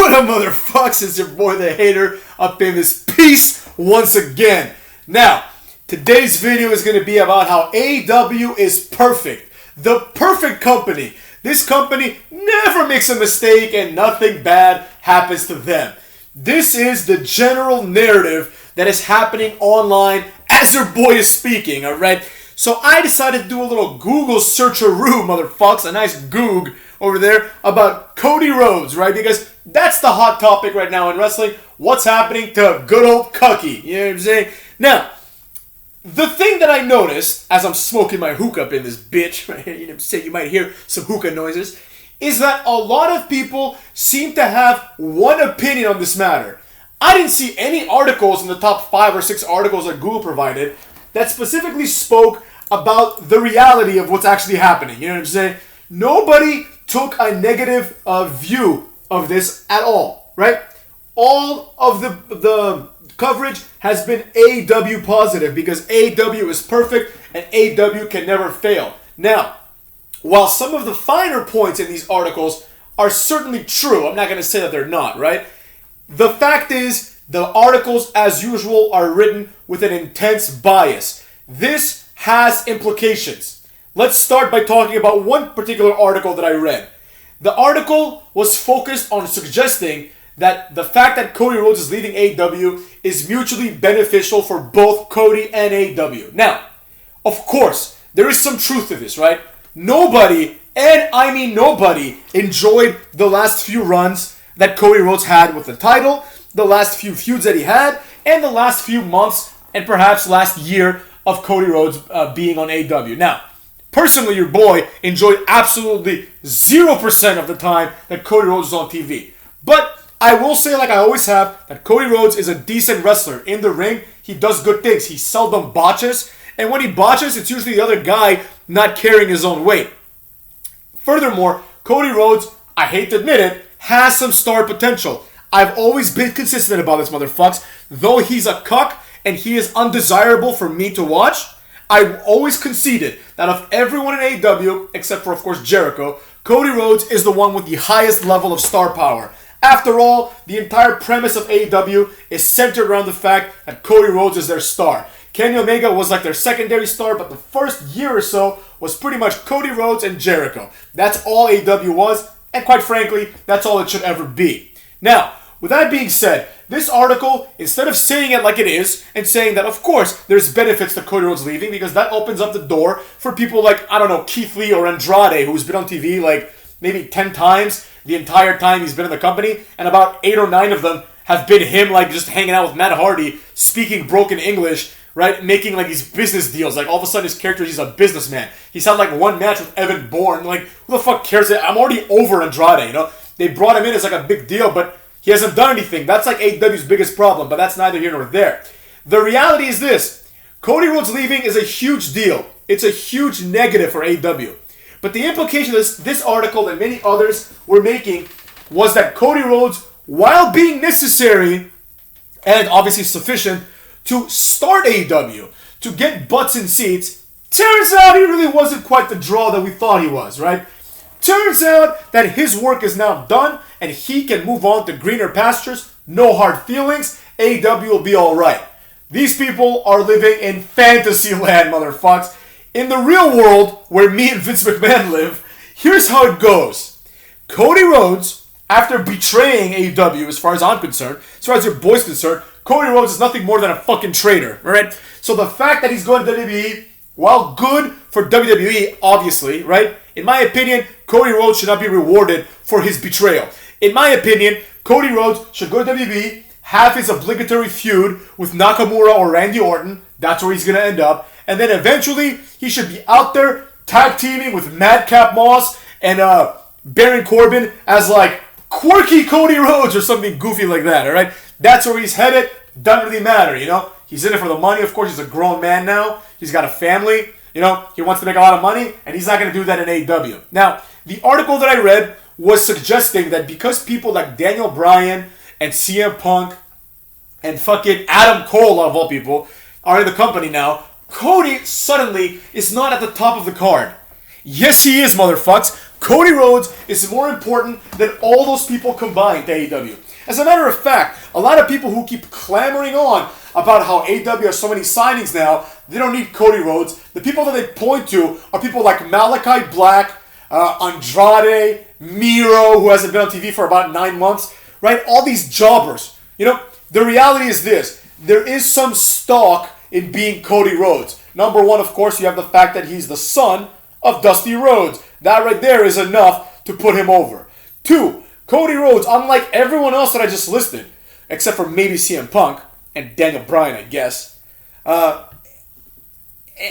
What up, motherfucks? It's your boy, the hater, up in this piece once again. Now, today's video is going to be about how Aew is perfect. The perfect company. This company never makes a mistake and nothing bad happens to them. This is the general narrative that is happening online as your boy is speaking, alright? So I decided to do a little Google searcheroo, motherfucks, a nice goog over there about Cody Rhodes, right? Because that's the hot topic right now in wrestling. What's happening to good old Cucky? You know what I'm saying? Now, the thing that I noticed as I'm smoking my hookah up in this bitch, right? You know what I'm saying? You might hear some hookah noises, is that a lot of people seem to have one opinion on this matter. I didn't see any articles in the top 5 or 6 articles that Google provided that specifically spoke about the reality of what's actually happening. You know what I'm saying? Nobody took a negative view of this at all, right? All of the coverage has been Aew positive because Aew is perfect and Aew can never fail. Now, while some of the finer points in these articles are certainly true, I'm not going to say that they're not, right? The fact is, the articles, as usual, are written with an intense bias. This has implications. Let's start by talking about one particular article that I read. The article was focused on suggesting that the fact that Cody Rhodes is leaving Aew is mutually beneficial for both Cody and Aew. Now, of course, there is some truth to this, right? Nobody, and I mean nobody, enjoyed the last few runs that Cody Rhodes had with the title, the last few feuds that he had, and the last few months, and perhaps last year of Cody Rhodes being on Aew. Now, personally, your boy enjoyed absolutely 0% of the time that Cody Rhodes was on TV. But I will say, like I always have, that Cody Rhodes is a decent wrestler. In the ring, he does good things. He seldom botches. And when he botches, it's usually the other guy not carrying his own weight. Furthermore, Cody Rhodes, I hate to admit it, has some star potential. I've always been consistent about this, motherfucks. Though he's a cuck and he is undesirable for me to watch, I've always conceded that of everyone in Aew, except for, of course, Jericho, Cody Rhodes is the one with the highest level of star power. After all, the entire premise of Aew is centered around the fact that Cody Rhodes is their star. Kenny Omega was like their secondary star, but the first year or so was pretty much Cody Rhodes and Jericho. That's all Aew was, and quite frankly, that's all it should ever be. Now, with that being said, this article, instead of saying it like it is, and saying that, of course, there's benefits to Cody Rhodes leaving, because that opens up the door for people like, I don't know, Keith Lee or Andrade, who's been on TV like maybe 10 times the entire time he's been in the company, and about 8 or 9 of them have been him like just hanging out with Matt Hardy, speaking broken English, right, making like these business deals. Like all of a sudden his character, he's a businessman. He's had like one match with Evan Bourne. Like, who the fuck cares? I'm already over Andrade, you know? They brought him in as like a big deal, but he hasn't done anything. That's like Aew's biggest problem, but that's neither here nor there. The reality is this. Cody Rhodes leaving is a huge deal. It's a huge negative for Aew. But the implication of this article and many others were making was that Cody Rhodes, while being necessary and obviously sufficient to start Aew, to get butts in seats, turns out he really wasn't quite the draw that we thought he was, right? Turns out that his work is now done and he can move on to greener pastures. No hard feelings. Aew will be alright. These people are living in fantasy land, motherfucks. In the real world, where me and Vince McMahon live, here's how it goes. Cody Rhodes, after betraying Aew, as far as I'm concerned, as far as your boy's concerned, Cody Rhodes is nothing more than a fucking traitor, alright? So the fact that he's going to WWE, while good for WWE, obviously, right? In my opinion, Cody Rhodes should not be rewarded for his betrayal. In my opinion, Cody Rhodes should go to WWE, have his obligatory feud with Nakamura or Randy Orton. That's where he's going to end up. And then eventually, he should be out there tag teaming with Madcap Moss and Baron Corbin as like quirky Cody Rhodes or something goofy like that, alright? That's where he's headed. Doesn't really matter, you know? He's in it for the money. Of course, he's a grown man now. He's got a family. You know, he wants to make a lot of money, and he's not going to do that in Aew. Now, the article that I read was suggesting that because people like Daniel Bryan and CM Punk and fucking Adam Cole, of all people, are in the company now, Cody suddenly is not at the top of the card. Yes, he is, motherfucks. Cody Rhodes is more important than all those people combined to AEW. As a matter of fact, a lot of people who keep clamoring on about how AEW has so many signings now, they don't need Cody Rhodes. The people that they point to are people like Malachi Black, Andrade, Miro, who hasn't been on TV for about 9 months, right? All these jobbers. You know, the reality is this. There is some stock in being Cody Rhodes. Number one, of course, you have the fact that he's the son of Dusty Rhodes. That right there is enough to put him over. Two, Cody Rhodes, unlike everyone else that I just listed, except for maybe CM Punk and Daniel Bryan, I guess,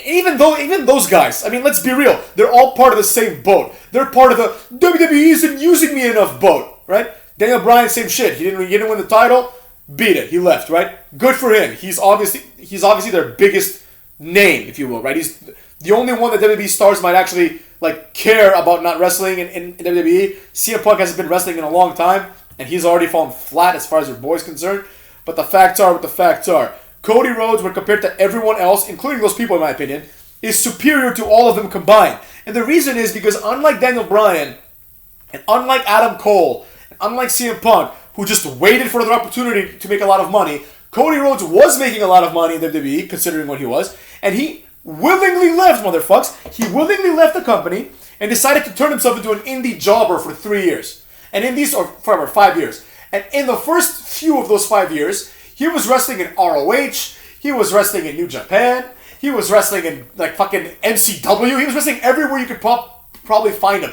even those guys, I mean, let's be real, they're all part of the same boat. They're part of the WWE isn't using me enough boat, right? Daniel Bryan, same shit. He didn't win the title, beat it. He left, right? Good for him. He's obviously their biggest name, if you will, right? He's the only one that WWE stars might actually care about not wrestling in WWE. CM Punk hasn't been wrestling in a long time, and he's already fallen flat as far as your boy's concerned. But the facts are what the facts are. Cody Rhodes, when compared to everyone else, including those people in my opinion, is superior to all of them combined. And the reason is because unlike Daniel Bryan, and unlike Adam Cole, and unlike CM Punk, who just waited for their opportunity to make a lot of money, Cody Rhodes was making a lot of money in WWE, considering what he was, and he willingly left, motherfucks. He willingly left the company and decided to turn himself into an indie jobber for 3 years. And in these, or forever, 5 years. And in the first few of those 5 years, he was wrestling in ROH, he was wrestling in New Japan, he was wrestling in fucking MCW, he was wrestling everywhere you could probably find him.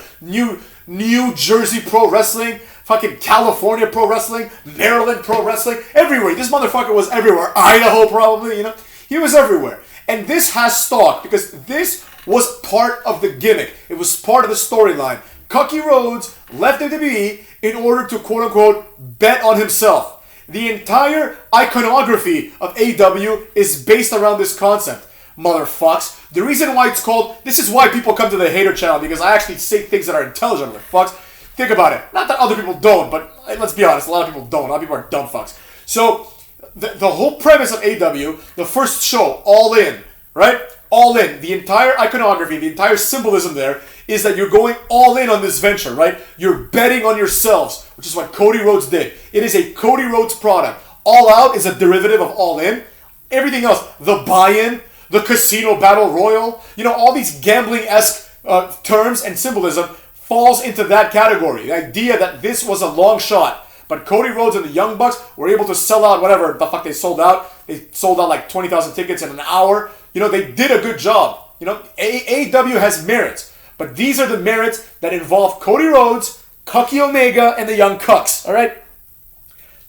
New Jersey Pro Wrestling, fucking California Pro Wrestling, Maryland Pro Wrestling, everywhere. This motherfucker was everywhere. Idaho probably, He was everywhere. And this has stock because this was part of the gimmick. It was part of the storyline. Cody Rhodes left WWE in order to quote-unquote bet on himself. The entire iconography of AEW is based around this concept. Motherfucks. The reason why it's called... This is why people come to the hater channel, because I actually say things that are intelligent, motherfucks. Think about it. Not that other people don't, but let's be honest, a lot of people don't. A lot of people are dumb fucks. So, the whole premise of AEW, the first show, All In, right? All in. The entire iconography, the entire symbolism there is that you're going all in on this venture, right? You're betting on yourselves, which is what Cody Rhodes did. It is a Cody Rhodes product. All Out is a derivative of All In. Everything else, the buy-in, the casino battle royal, all these gambling-esque terms and symbolism falls into that category. The idea that this was a long shot, but Cody Rhodes and the Young Bucks were able to sell out whatever the fuck they sold out. They sold out like 20,000 tickets in an hour. They did a good job. AEW has merits. But these are the merits that involve Cody Rhodes, Kenny Omega, and the Young Cucks, alright?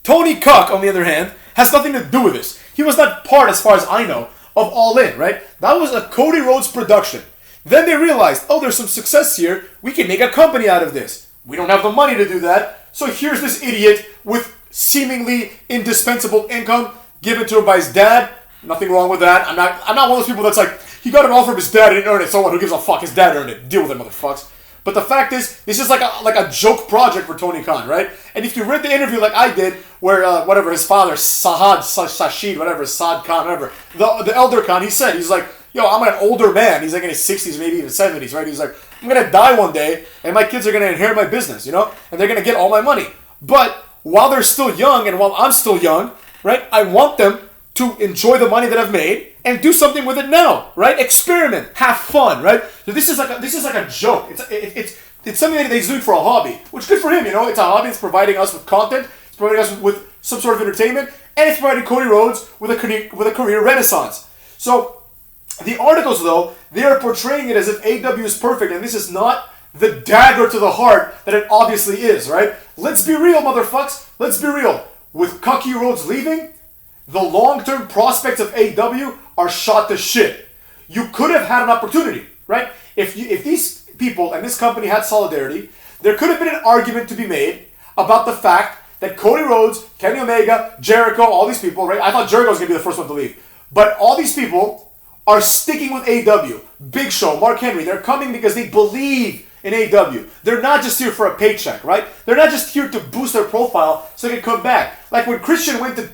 Tony Cuck, on the other hand, has nothing to do with this. He was not part, as far as I know, of All In, right? That was a Cody Rhodes production. Then they realized, there's some success here. We can make a company out of this. We don't have the money to do that. So here's this idiot with seemingly indispensable income given to him by his dad. Nothing wrong with that. I'm not one of those people that's like, he got an offer from his dad, he didn't earn it, so what? Who gives a fuck? His dad earned it. Deal with it, motherfucks. But the fact is, this is like a joke project for Tony Khan, right? And if you read the interview like I did, where his father, Saad Khan, whatever, the elder Khan, he's like, I'm an older man. He's like in his 60s, maybe even 70s, right? He's like, I'm going to die one day, and my kids are going to inherit my business, and they're going to get all my money. But while they're still young, and while I'm still young, right, I want them to enjoy the money that I've made and do something with it now, right? Experiment, have fun, right? So this is like a joke. It's something that he's doing for a hobby, which good for him. It's a hobby. It's providing us with content. It's providing us with some sort of entertainment, and it's providing Cody Rhodes with a career renaissance. So the articles, though, they are portraying it as if Aew is perfect, and this is not the dagger to the heart that it obviously is, right? Let's be real, motherfucks. Let's be real. With Cody Rhodes leaving, the long-term prospects of AEW are shot to shit. You could have had an opportunity, right? If these people and this company had solidarity, there could have been an argument to be made about the fact that Cody Rhodes, Kenny Omega, Jericho, all these people, right? I thought Jericho was going to be the first one to leave. But all these people are sticking with AEW. Big Show, Mark Henry, they're coming because they believe in AEW. They're not just here for a paycheck, right? They're not just here to boost their profile so they can come back. Like when Christian went to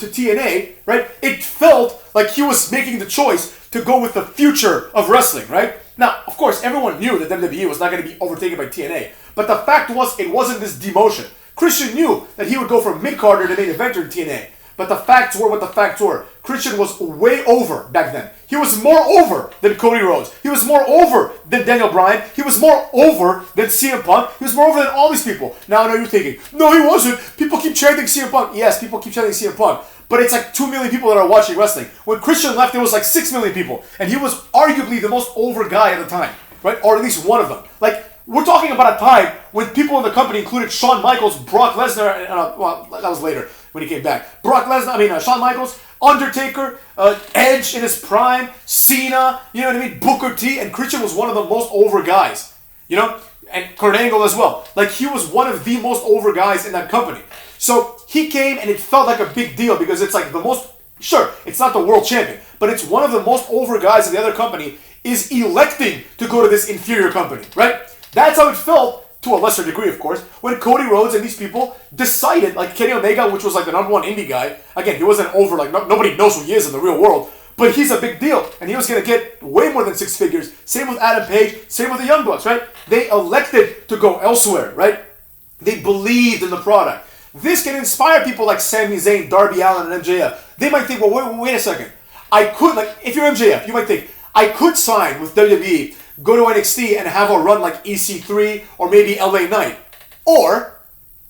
TNA, right? It felt like he was making the choice to go with the future of wrestling, right? Now, of course, everyone knew that WWE was not going to be overtaken by TNA. But the fact was, it wasn't this demotion. Christian knew that he would go from mid-carder to main eventer in TNA. But the facts were what the facts were. Christian was way over back then. He was more over than Cody Rhodes. He was more over than Daniel Bryan. He was more over than CM Punk. He was more over than all these people. Now I know you're thinking, no, he wasn't. People keep chanting CM Punk. Yes, people keep chanting CM Punk. But it's like 2 million people that are watching wrestling. When Christian left, there was like 6 million people. And he was arguably the most over guy at the time. Right? Or at least one of them. Like, we're talking about a time when people in the company included Shawn Michaels, Brock Lesnar, well, that was later when he came back. Shawn Michaels, Undertaker, Edge in his prime, Cena, you know what I mean? Booker T, and Christian was one of the most over guys, you know? And Kurt Angle as well. Like, he was one of the most over guys in that company. So, he came and it felt like a big deal because it's like the most, sure, it's not the world champion, but it's one of the most over guys in the other company is electing to go to this inferior company, right? That's how it felt, to a lesser degree, of course, when Cody Rhodes and these people decided, like Kenny Omega, which was like the number one indie guy. Again, he wasn't over, like nobody knows who he is in the real world, but he's a big deal, and he was going to get way more than 6 figures. Same with Adam Page, same with the Young Bucks, right? They elected to go elsewhere, right? They believed in the product. This can inspire people like Sami Zayn, Darby Allin, and MJF. They might think, well, wait a second. I could, like, if you're MJF, you might think, I could sign with WWE, go to NXT and have a run like EC3 or maybe LA Knight. Or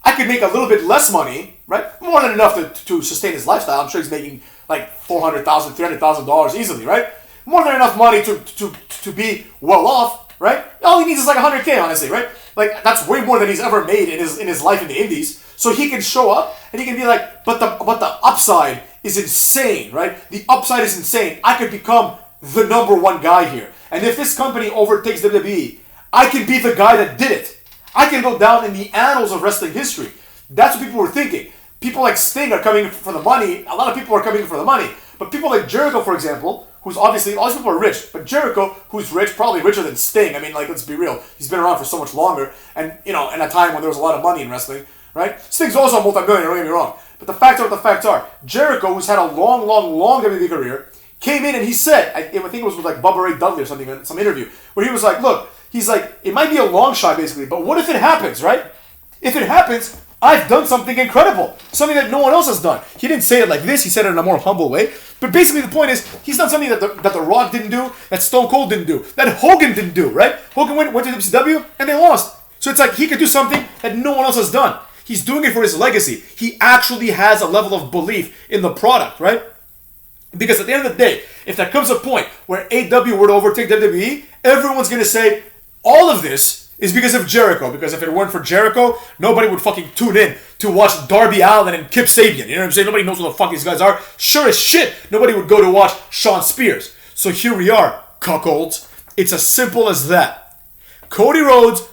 I could make a little bit less money, right? More than enough to sustain his lifestyle. I'm sure he's making like $400,000, $300,000 easily, right? More than enough money to be well off, right? All he needs is like $100K, honestly, right? Like, that's way more than he's ever made in his life in the indies. So he can show up and he can be like, but the upside is insane, right? The upside is insane. I could become the number one guy here. And if this company overtakes WWE, I can be the guy that did it. I can go down in the annals of wrestling history. That's what people were thinking. People like Sting are coming for the money. A lot of people are coming for the money. But people like Jericho, for example, who's obviously, all these people are rich. But Jericho, who's rich, probably richer than Sting. I mean, like, let's be real. He's been around for so much longer. And, you know, in a time when there was a lot of money in wrestling, right? Sting's also a multi-millionaire, don't get me wrong. But the facts are what the facts are. Jericho, who's had a long WWE career, came in and he said, I think it was with like Bubba Ray Dudley or something in some interview, where he was like, look, he's like, it might be a long shot basically, but what if it happens, right? If it happens, I've done something incredible. Something that no one else has done. He didn't say it like this, he said it in a more humble way. But basically the point is, he's done something that the Rock didn't do, that Stone Cold didn't do, that Hogan didn't do, right? Hogan went to WCW and they lost. So it's like he could do something that no one else has done. He's doing it for his legacy. He actually has a level of belief in the product, right? Because at the end of the day, if there comes a point where AEW were to overtake WWE, everyone's going to say, all of this is because of Jericho. Because if it weren't for Jericho, nobody would fucking tune in to watch Darby Allin and Kip Sabian. You know what I'm saying? Nobody knows who the fuck these guys are. Sure as shit, nobody would go to watch Shawn Spears. So here we are, cuckolds. It's as simple as that. Cody Rhodes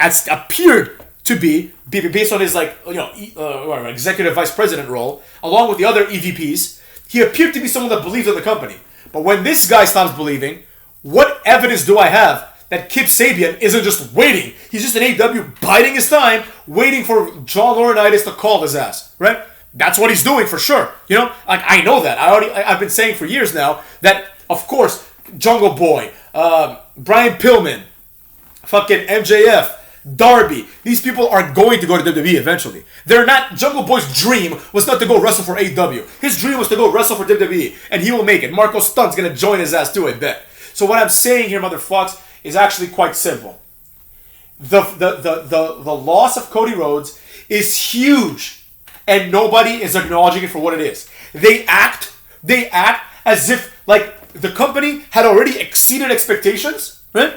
appeared to be, based on his executive vice president role, along with the other EVPs, he appeared to be someone that believed in the company. But when this guy stops believing, what evidence do I have that Kip Sabian isn't just waiting? He's just an AEW biding his time, waiting for John Laurinaitis to call his ass, right? That's what he's doing for sure. You know, like I know that. I've been saying for years now that, of course, Jungle Boy, Brian Pillman, fucking MJF, Darby, these people are going to go to WWE eventually. They're not. Jungle Boy's dream was not to go wrestle for AEW. His dream was to go wrestle for WWE, and he will make it. Marco Stunt's gonna join his ass too, I bet. So what I'm saying here, motherfucks, is actually quite simple. The loss of Cody Rhodes is huge, and nobody is acknowledging it for what it is. They act as if like the company had already exceeded expectations, right?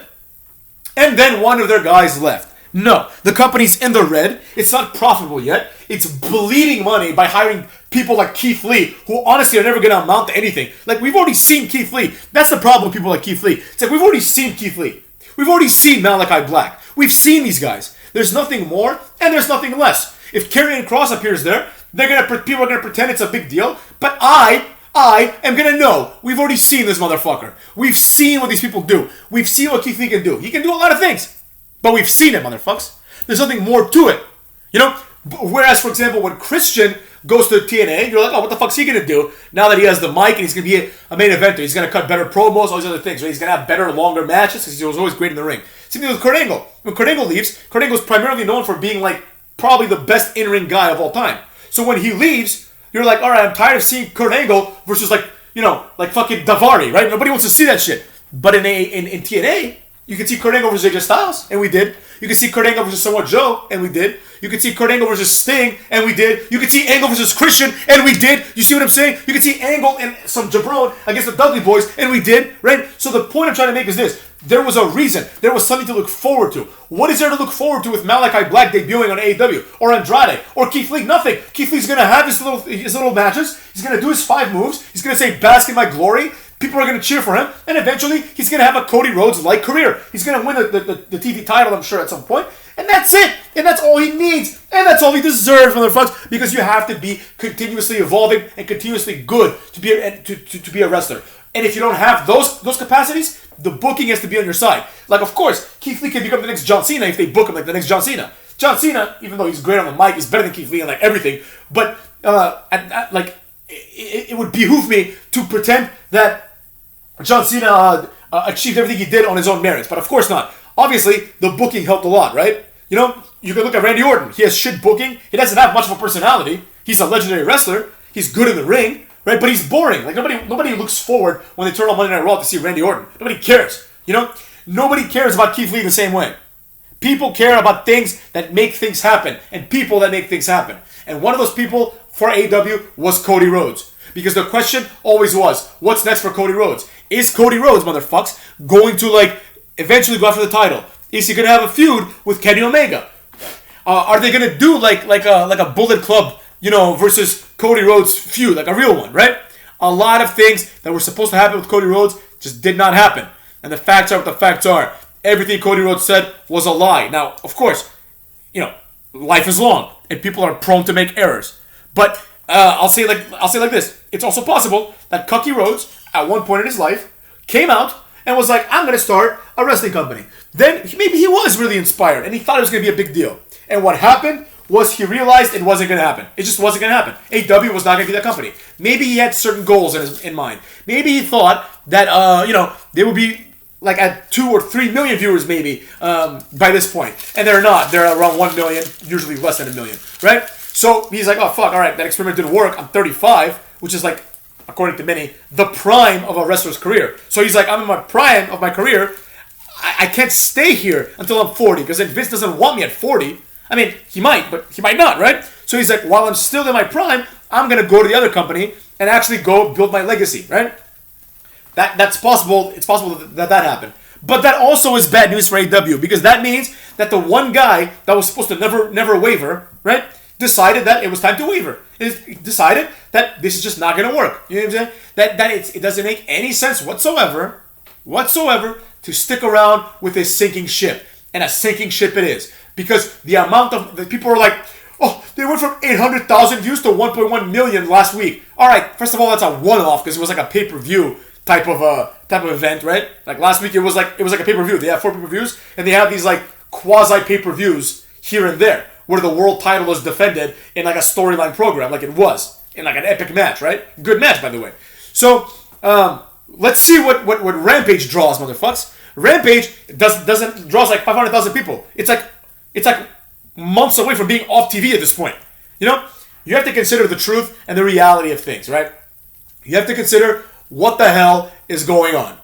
And then one of their guys left. No, the company's in the red. It's not profitable yet. It's bleeding money by hiring people like Keith Lee, who honestly are never going to amount to anything. Like, we've already seen Keith Lee. That's the problem with people like Keith Lee. It's like, we've already seen Keith Lee. We've already seen Malachi Black. We've seen these guys. There's nothing more, and there's nothing less. If Karrion Kross appears there, people are going to pretend it's a big deal, but I am going to know. We've already seen this motherfucker. We've seen what these people do. We've seen what Keith Lee can do. He can do a lot of things. But we've seen it, motherfuckers. There's nothing more to it. You know? Whereas, for example, when Christian goes to TNA. You're like, oh, what the fuck's he going to do now that he has the mic and he's going to be a main eventer? He's going to cut better promos, all these other things. Right? He's going to have better, longer matches because he was always great in the ring. Same thing with Kurt Angle. When Kurt Angle leaves, Kurt Angle's primarily known for being like probably the best in-ring guy of all time. So when he leaves, you're like, all right, I'm tired of seeing Kurt Angle versus like fucking Daivari, right? Nobody wants to see that shit. But in TNA, you can see Kurt Angle versus AJ Styles, and we did. You can see Kurt Angle versus Samoa Joe, and we did. You can see Kurt Angle versus Sting, and we did. You can see Angle versus Christian, and we did. You see what I'm saying? You can see Angle and some jabron against the Dudley Boys, and we did, right? So the point I'm trying to make is this. There was a reason. There was something to look forward to. What is there to look forward to with Malachi Black debuting on AEW? Or Andrade? Or Keith Lee? Nothing. Keith Lee's going to have his little matches. He's going to do his 5 moves. He's going to say, bask in my glory. People are going to cheer for him. And eventually, he's going to have a Cody Rhodes-like career. He's going to win the TV title, I'm sure, at some point. And that's it. And that's all he needs. And that's all he deserves, motherfuckers. Because you have to be continuously evolving and continuously good to be a wrestler. And if you don't have those capacities, the booking has to be on your side. Like, of course, Keith Lee can become the next John Cena if they book him like the next John Cena. John Cena, even though he's great on the mic, he's better than Keith Lee and like everything. But it would behoove me to pretend that John Cena achieved everything he did on his own merits. But of course not. Obviously, the booking helped a lot, right? You know, you can look at Randy Orton. He has shit booking. He doesn't have much of a personality. He's a legendary wrestler. He's good in the ring. Right, but he's boring. Like nobody looks forward when they turn on Monday Night Raw to see Randy Orton. Nobody cares. You know, nobody cares about Keith Lee the same way. People care about things that make things happen and people that make things happen. And one of those people for AEW was Cody Rhodes, because the question always was, what's next for Cody Rhodes? Is Cody Rhodes, motherfucks, going to like eventually go after the title? Is he gonna have a feud with Kenny Omega? Are they gonna do like a Bullet Club, versus Cody Rhodes feud, like a real one, right? A lot of things that were supposed to happen with Cody Rhodes just did not happen. And the facts are what the facts are. Everything Cody Rhodes said was a lie. Now, of course, life is long and people are prone to make errors. But I'll say like this. It's also possible that Cody Rhodes, at one point in his life, came out and was like, I'm going to start a wrestling company. Then maybe he was really inspired and he thought it was going to be a big deal. And what happened was he realized it wasn't going to happen. It just wasn't going to happen. AEW was not going to be that company. Maybe he had certain goals in mind. Maybe he thought that, they would be like at 2 or 3 million viewers maybe by this point. And they're not. They're around 1 million, usually less than 1 million, right? So he's like, oh, fuck, all right, that experiment didn't work. I'm 35, which is like, according to many, the prime of a wrestler's career. So he's like, I'm in my prime of my career. I can't stay here until I'm 40, because then Vince doesn't want me at 40. I mean, he might, but he might not, right? So he's like, while I'm still in my prime, I'm going to go to the other company and actually go build my legacy, right? That's possible. It's possible that happened. But that also is bad news for AEW, because that means that the one guy that was supposed to never waver, right, decided that it was time to waver. It decided that this is just not going to work. You know what I'm saying? That it doesn't make any sense whatsoever to stick around with a sinking ship. And a sinking ship it is. Because the amount of the people are like, oh, they went from 800,000 views to 1.1 million last week. All right, first of all, that's a one-off because it was like a pay-per-view type of event, right? Like last week, it was like a pay-per-view. They have 4 pay-per-views, and they have these like quasi pay-per-views here and there, where the world title was defended in like a storyline program, like it was in like an epic match, right? Good match, by the way. So let's see what Rampage draws, motherfuckers. Rampage draws like 500,000 people. It's like months away from being off TV at this point. You have to consider the truth and the reality of things, right? You have to consider what the hell is going on.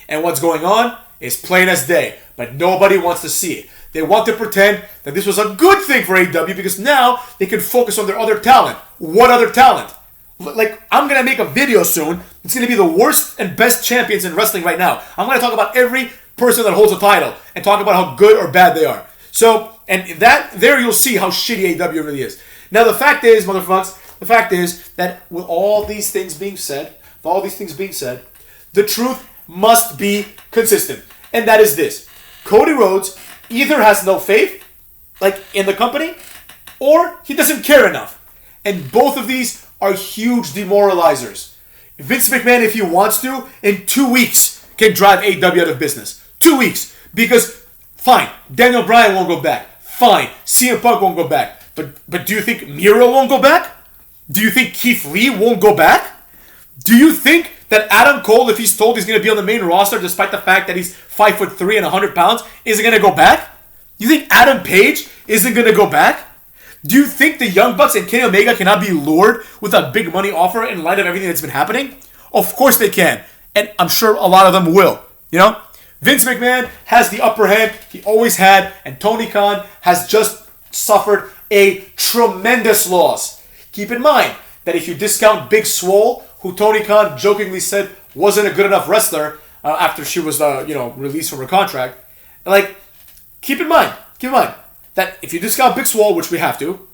And what's going on is plain as day, but nobody wants to see it. They want to pretend that this was a good thing for AEW because now they can focus on their other talent. What other talent? Like, I'm going to make a video soon. It's going to be the worst and best champions in wrestling right now. I'm going to talk about every person that holds a title and talk about how good or bad they are. So, and there you'll see how shitty AEW really is. Now, the fact is, motherfuckers, that with all these things being said, the truth must be consistent. And that is this. Cody Rhodes either has no faith, like in the company, or he doesn't care enough. And both of these are huge demoralizers. Vince McMahon, if he wants to, in 2 weeks, can drive AEW out of business. 2 weeks. Because, fine, Daniel Bryan won't go back. Fine, CM Punk won't go back. But do you think Miro won't go back? Do you think Keith Lee won't go back? Do you think that Adam Cole, if he's told he's going to be on the main roster, despite the fact that he's 5'3" and 100 pounds, isn't going to go back? Do you think Adam Page isn't going to go back? Do you think the Young Bucks and Kenny Omega cannot be lured with a big money offer in light of everything that's been happening? Of course they can. And I'm sure a lot of them will. You know? Vince McMahon has the upper hand. He always had. And Tony Khan has just suffered a tremendous loss. Keep in mind that if you discount Big Swole, who Tony Khan jokingly said wasn't a good enough wrestler after she was released from her contract, like, keep in mind that if you discount Big Swole, which we have to,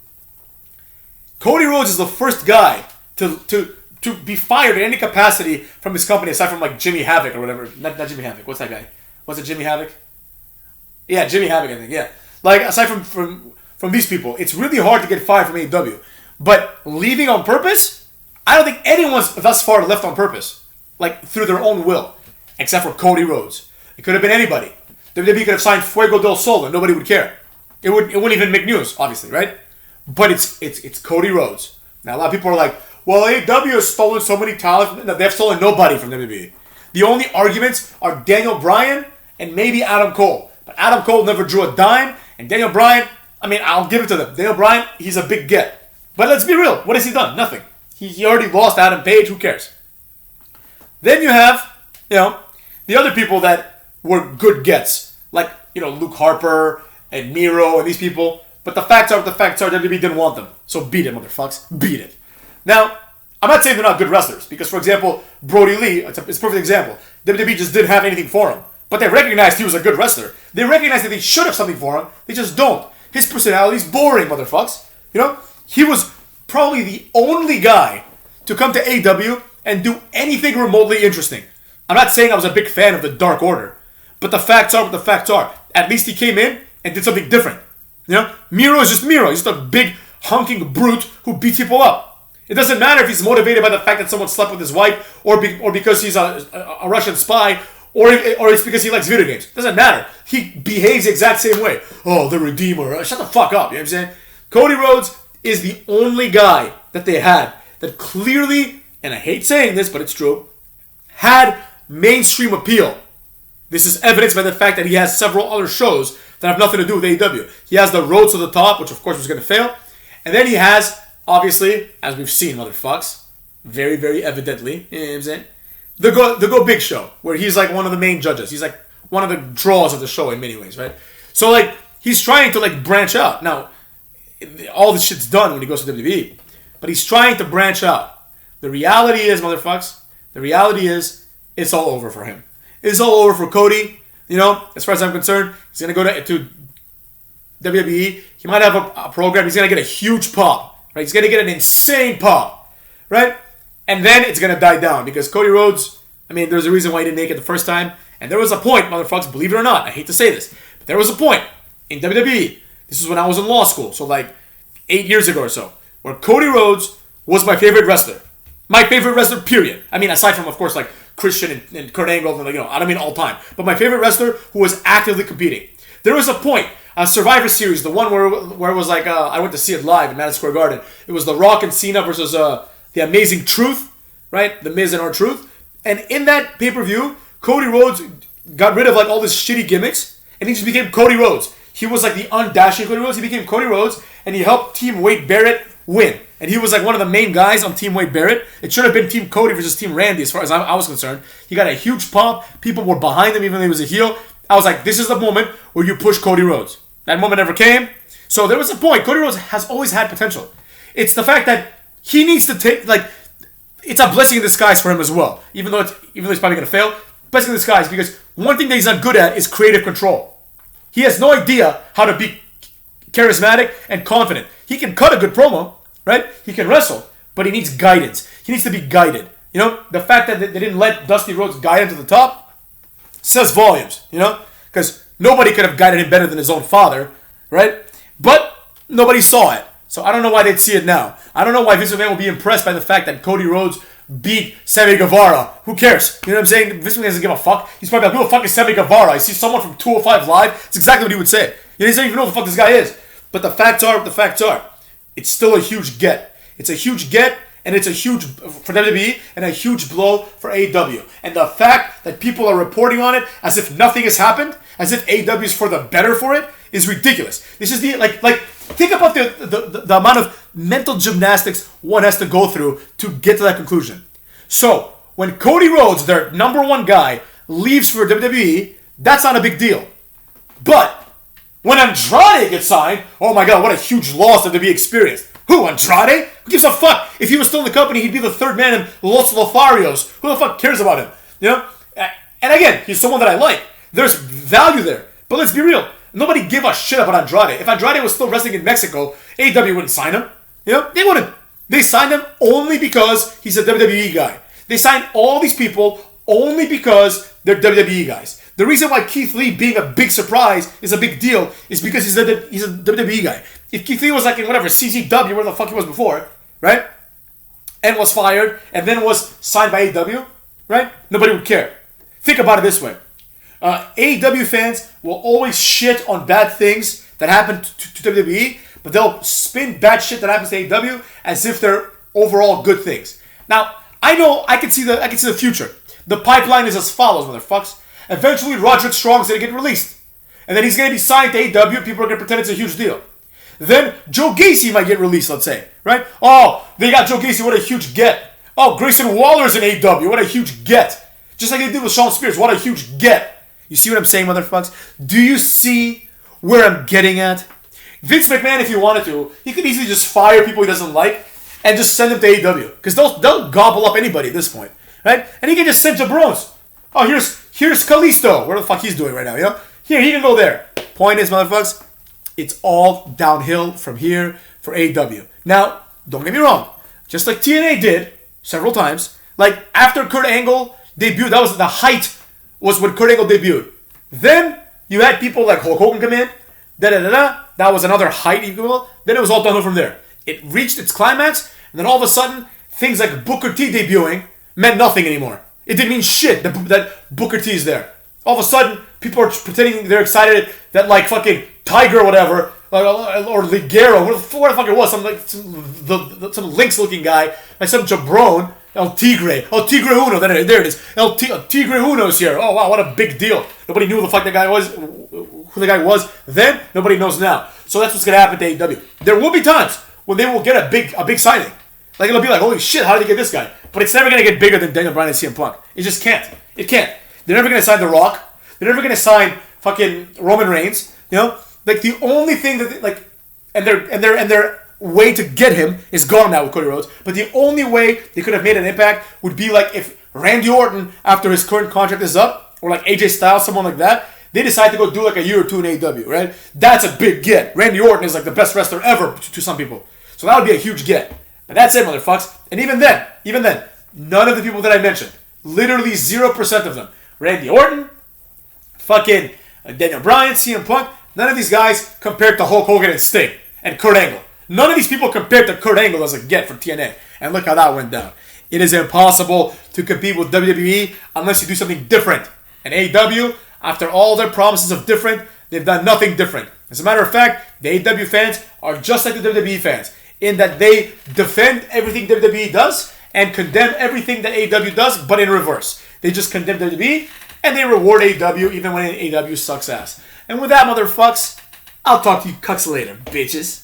Cody Rhodes is the first guy to be fired in any capacity from his company, aside from like Jimmy Havoc or whatever. Not Jimmy Havoc. What's that guy? Was it Jimmy Havoc? Yeah, Jimmy Havoc, I think. Yeah. Like, aside from these people, it's really hard to get fired from AEW. But leaving on purpose, I don't think anyone's thus far left on purpose, like through their own will, except for Cody Rhodes. It could have been anybody. WWE could have signed Fuego del Sol and nobody would care. It wouldn't even make news, obviously, right? But it's Cody Rhodes. Now a lot of people are like, well, AEW has stolen so many talent. No, they've stolen nobody from WWE. The only arguments are Daniel Bryan and maybe Adam Cole. But Adam Cole never drew a dime, and Daniel Bryan, I mean, I'll give it to them. Daniel Bryan, he's a big get. But let's be real. What has he done? Nothing. He already lost Adam Page. Who cares? Then you have, the other people that were good gets. Like, Luke Harper and Miro and these people. But the facts are WWE didn't want them. So beat it, motherfucks. Beat it. Now, I'm not saying they're not good wrestlers. Because, for example, Brody Lee, it's a perfect example. WWE just didn't have anything for him. But they recognized he was a good wrestler. They recognized that they should have something for him. They just don't. His personality's boring, motherfucks. He was probably the only guy to come to AEW and do anything remotely interesting. I'm not saying I was a big fan of the Dark Order, but the facts are what the facts are. At least he came in and did something different. Miro is just Miro. He's just a big honking brute who beats people up. It doesn't matter if he's motivated by the fact that someone slept with his wife, or because he's a Russian spy, or it's because he likes video games. It doesn't matter. He behaves the exact same way. Oh, the Redeemer. Shut the fuck up. You know what I'm saying? Cody Rhodes is the only guy that they had that clearly, and I hate saying this, but it's true, had mainstream appeal. This is evidenced by the fact that he has several other shows that have nothing to do with AEW. He has the Road to the Top, which of course was going to fail. And then he has, obviously, as we've seen, motherfucks, very, very evidently, you know what I'm saying? The Go Big Show, where he's like one of the main judges. He's like one of the draws of the show in many ways, right? So like, he's trying to like branch out. Now, all this shit's done when he goes to WWE. But he's trying to branch out. The reality is, motherfucks, it's all over for him. It's all over for Cody. As far as I'm concerned, he's going to go to WWE. He might have a program. He's going to get a huge pop. Right? He's going to get an insane pop. Right? And then it's going to die down. Because Cody Rhodes, there's a reason why he didn't make it the first time. And there was a point, motherfuckers, believe it or not, I hate to say this, but there was a point in WWE. This is when I was in law school, so like 8 years ago or so, where Cody Rhodes was my favorite wrestler. My favorite wrestler, period. Aside from, of course, like Christian and Kurt Angle, and I don't mean all time. But my favorite wrestler who was actively competing. There was a point, Survivor Series, the one where it was like, I went to see it live in Madison Square Garden. It was The Rock and Cena versus The Amazing Truth, right? The Miz and R-Truth. And in that pay-per-view, Cody Rhodes got rid of like all these shitty gimmicks, and he just became Cody Rhodes. He was like the undashing Cody Rhodes. He became Cody Rhodes, and he helped Team Wade Barrett win. And he was like one of the main guys on Team Wade Barrett. It should have been Team Cody versus Team Randy as far as I was concerned. He got a huge pop. People were behind him even though he was a heel. I was like, this is the moment where you push Cody Rhodes. That moment never came. So there was a point. Cody Rhodes has always had potential. It's the fact that he needs to take, like, it's a blessing in disguise for him as well. Even though he's probably going to fail. Blessing in disguise, because one thing that he's not good at is creative control. He has no idea how to be charismatic and confident. He can cut a good promo, right? He can wrestle, but he needs guidance. He needs to be guided. The fact that they didn't let Dusty Rhodes guide him to the top says volumes, because nobody could have guided him better than his own father, right? But nobody saw it. So I don't know why they'd see it now. I don't know why Vince McMahon will be impressed by the fact that Cody Rhodes beat Sammy Guevara. Who cares? You know what I'm saying? Vince McMahon doesn't give a fuck. He's probably like, who the fuck is Sammy Guevara? I see someone from 205 Live. It's exactly what he would say. He doesn't even know who the fuck this guy is. But the facts are what the facts are. It's still a huge get. It's a huge get, and it's a huge for WWE and a huge blow for AEW. And the fact that people are reporting on it as if nothing has happened, as if AEW is for the better for it, is ridiculous. This is the like think about the amount of mental gymnastics one has to go through to get to that conclusion. So when Cody Rhodes, their number one guy, leaves for WWE, that's not a big deal. But when Andrade gets signed, oh my god, what a huge loss WWE experienced. Who, Andrade? Who gives a fuck? If he was still in the company, he'd be the third man in Los Lotharios. Who the fuck cares about him? You know? And again, he's someone that I like. There's value there. But let's be real. Nobody gave a shit about Andrade. If Andrade was still wrestling in Mexico, AEW wouldn't sign him. You know? They wouldn't. They signed him only because he's a WWE guy. They signed all these people only because they're WWE guys. The reason why Keith Lee being a big surprise is a big deal is because he's a WWE guy. If Keith Lee was like in whatever, CZW, where the fuck he was before, right? And was fired, and then was signed by AEW, right? Nobody would care. Think about it this way. AEW fans will always shit on bad things that happen to WWE, but they'll spin bad shit that happens to AEW as if they're overall good things. Now, I know I can see the future. The pipeline is as follows, motherfuckers. Eventually, Roderick Strong's going to get released. And then he's going to be signed to AEW. People are going to pretend it's a huge deal. Then Joe Gacy might get released, let's say. Right? Oh, they got Joe Gacy. What a huge get. Oh, Grayson Waller's in AEW. What a huge get. Just like they did with Shawn Spears. What a huge get. You see what I'm saying, motherfuckers? Do you see where I'm getting at? Vince McMahon, if he wanted to, he could easily just fire people he doesn't like and just send them to AEW. Because they'll gobble up anybody at this point. Right? And he can just send jabrones. Oh, here's Kalisto. Where the fuck he's doing right now, you know? Here, he can go there. Point is, motherfuckers, it's all downhill from here for AEW. Now, don't get me wrong. Just like TNA did several times, like after Kurt Angle debuted, that was the height, was when Kurt Angle debuted. Then you had people like Hulk Hogan come in, that was another height, if you will. Then it was all downhill from there. It reached its climax, and then all of a sudden, things like Booker T debuting meant nothing anymore. It didn't mean shit that Booker T is there. All of a sudden, people are pretending they're excited that like fucking Tiger or whatever, or Ligero, what the fuck it was, some Lynx looking guy, like some jabron, Tigre Uno, there it is, Tigre Uno's here. Oh wow, what a big deal. Nobody knew who the fuck that guy was, who the guy was then, nobody knows now. So that's what's gonna happen to AEW. There will be times when they will get a big signing. Like it'll be like, holy shit, how did they get this guy? But it's never going to get bigger than Daniel Bryan and CM Punk. It just can't. It can't. They're never going to sign The Rock. They're never going to sign fucking Roman Reigns. You know, like the only thing that and their way to get him is gone now with Cody Rhodes. But the only way they could have made an impact would be like if Randy Orton, after his current contract is up, or like AJ Styles, someone like that, they decide to go do like a year or two in AEW. Right? That's a big get. Randy Orton is like the best wrestler ever to some people. So that would be a huge get. And that's it, motherfuckers. And even then, none of the people that I mentioned, literally 0% of them, Randy Orton, fucking Daniel Bryan, CM Punk, none of these guys compared to Hulk Hogan and Sting and Kurt Angle. None of these people compared to Kurt Angle as a get for TNA. And look how that went down. It is impossible to compete with WWE unless you do something different. And AEW, after all their promises of different, they've done nothing different. As a matter of fact, the AEW fans are just like the WWE fans, in that they defend everything WWE does and condemn everything that AEW does, but in reverse. They just condemn WWE and they reward AEW even when AEW sucks ass. And with that, motherfucks, I'll talk to you cucks later, bitches.